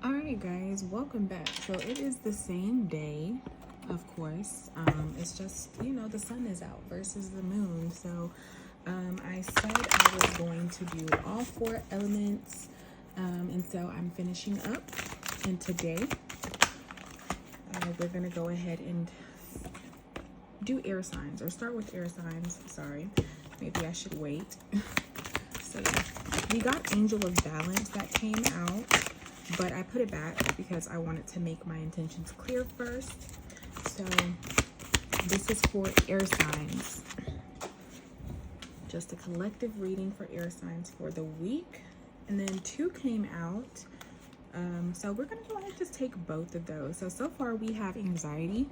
All right, guys, welcome back. So it is the same day, of course. It's just, the sun is out versus the moon. So I said I was going to do all four elements. And so I'm finishing up. And today we're going to go ahead and do air signs, or start with air signs. Sorry, maybe I should wait. So yeah, we got Angel of Balance that came out, but I put it back because I wanted to make my intentions clear first. So this is for air signs. Just a collective reading for air signs for the week. And then 2 came out. So we're going to go ahead and just take both of those. So far we have anxiety.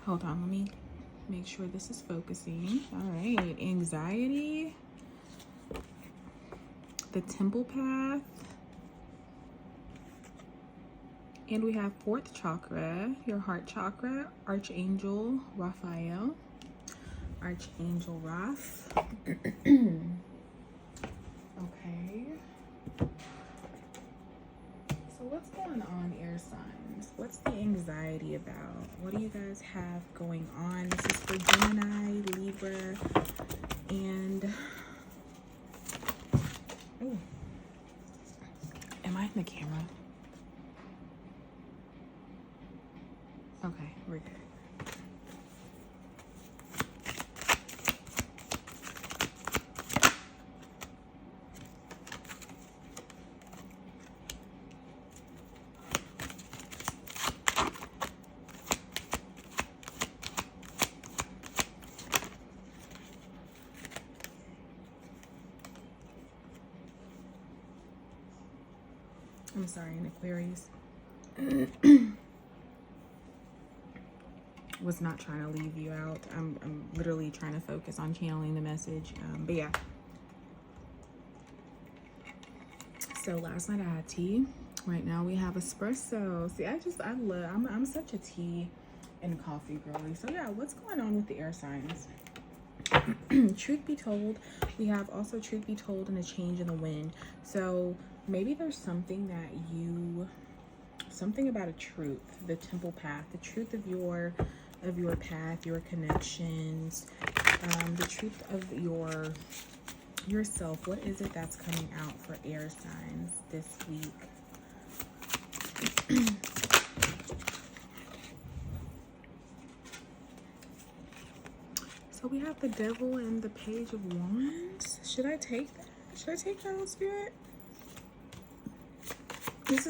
Hold on, let me make sure this is focusing. All right, anxiety. The temple path, and we have 4th chakra, your heart chakra, Archangel Raphael, Archangel Raph. Okay, so what's going on, air signs? What's the anxiety about? What do you guys have going on? This is for Gemini, Libra, and oh, am I in the camera? Okay, we're good. I'm sorry, an Aquarius. Was not trying to leave you out. I'm literally trying to focus on channeling the message. But yeah. So last night I had tea. Right now we have espresso. See, I'm such a tea and coffee girly. So yeah, what's going on with the air signs? Truth be told, we have also truth be told and a change in the wind. So maybe there's something about a truth, the temple path, the truth of your path, your connections, the truth of yourself. What is it that's coming out for air signs this week? So we have the Devil and the Page of Wands. Should I take that? Should I take that, Spirit? This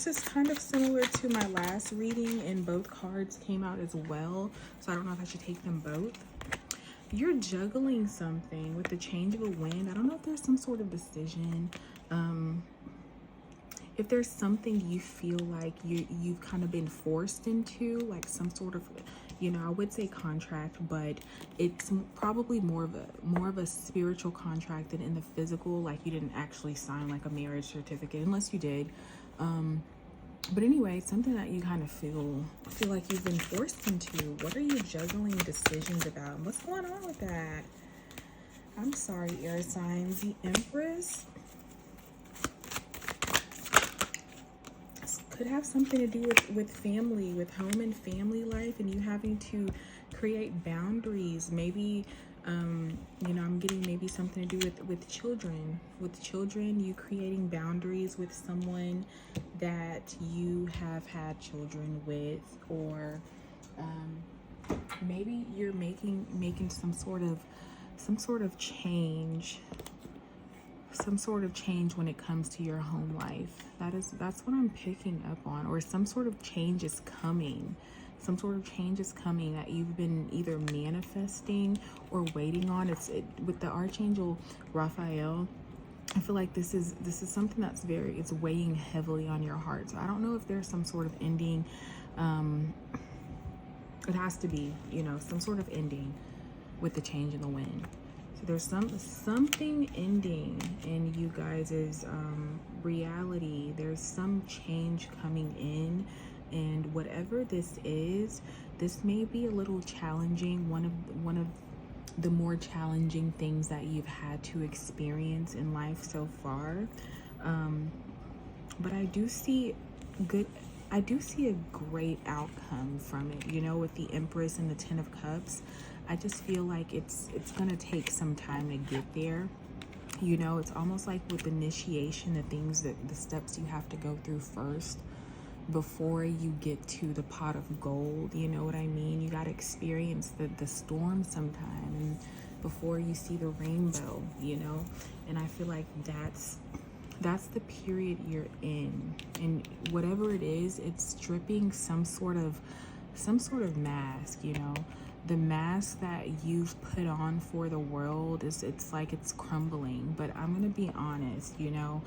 is kind of similar to my last reading, and both cards came out as well. So I don't know if I should take them both. You're juggling something with the change of a wind. I don't know if there's some sort of decision. If there's something you feel like you've kind of been forced into, like some sort of, I would say contract, but it's probably more of a spiritual contract than in the physical. Like you didn't actually sign like a marriage certificate, unless you did. But anyway, something that you kind of feel like you've been forced into. What are you juggling decisions about? What's going on with that? I'm sorry, air signs. The Empress could have something to do with family, with home and family life, and you having to create boundaries. Maybe I'm getting maybe something to do with children. With children, you creating boundaries with someone that you have had children with, or maybe you're making some sort of change. Some sort of change when it comes to your home life. That's what I'm picking up on. Or some sort of change is coming. Some sort of change is coming that you've been either manifesting or waiting on. With the Archangel Raphael, I feel like this is something that's it's weighing heavily on your heart. So I don't know if there's some sort of ending. It has to be, some sort of ending with the change in the wind. So there's something ending in you guys' reality. There's some change coming in, and whatever this is, this may be a little challenging. One of the more challenging things that you've had to experience in life so far. But I do see a great outcome from it, you know, with the Empress and the Ten of Cups. I just feel like it's gonna take some time to get there. You know, it's almost like with initiation, the steps you have to go through first before you get to the pot of gold. You know what I mean? You got to experience the storm sometime, and before you see the rainbow, you know. And I feel like that's the period you're in, and whatever it is, it's stripping some sort of mask, you know. The mask that you've put on for the world it's like it's crumbling. But I'm gonna be honest, you know,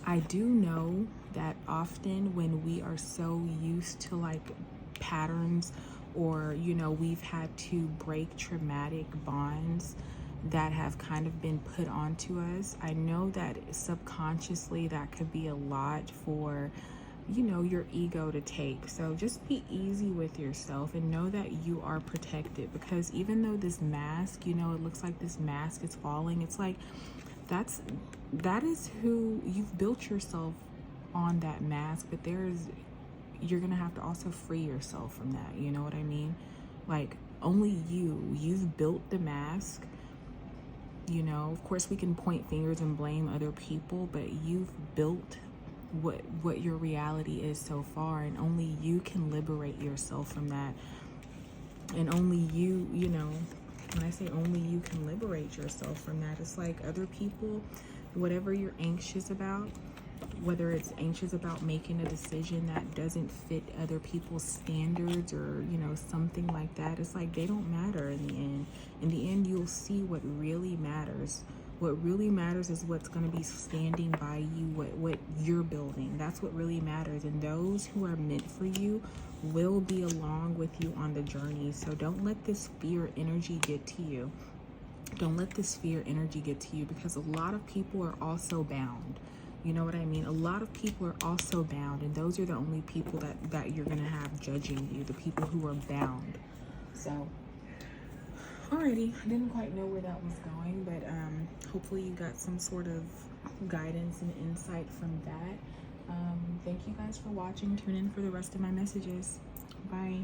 I do know that often when we are so used to like patterns, or you know, we've had to break traumatic bonds that have kind of been put onto us, I know that subconsciously that could be a lot for, you know, your ego to take. So just be easy with yourself and know that you are protected, because even though this mask, you know, it looks like this mask is falling, it's like that is who you've built yourself on, that mask. But you're gonna have to also free yourself from that, you know what I mean? Like, only you've built the mask. You know, of course we can point fingers and blame other people, but you've built what your reality is so far, and only you can liberate yourself from that. And only you know, when I say only you can liberate yourself from that, it's like other people, whatever you're anxious about, whether it's anxious about making a decision that doesn't fit other people's standards, or you know, something like that, it's like they don't matter in the end. In the end, you'll see what really matters. What really matters is what's going to be standing by you, what you're building. That's what really matters. And those who are meant for you will be along with you on the journey. So don't let this fear energy get to you. Don't let this fear energy get to you, because a lot of people are also bound. You know what I mean? A lot of people are also bound, and those are the only people that you're going to have judging you, the people who are bound. So, alrighty, I didn't quite know where that was going, but hopefully you got some sort of guidance and insight from that. Thank you guys for watching. Tune in for the rest of my messages. Bye.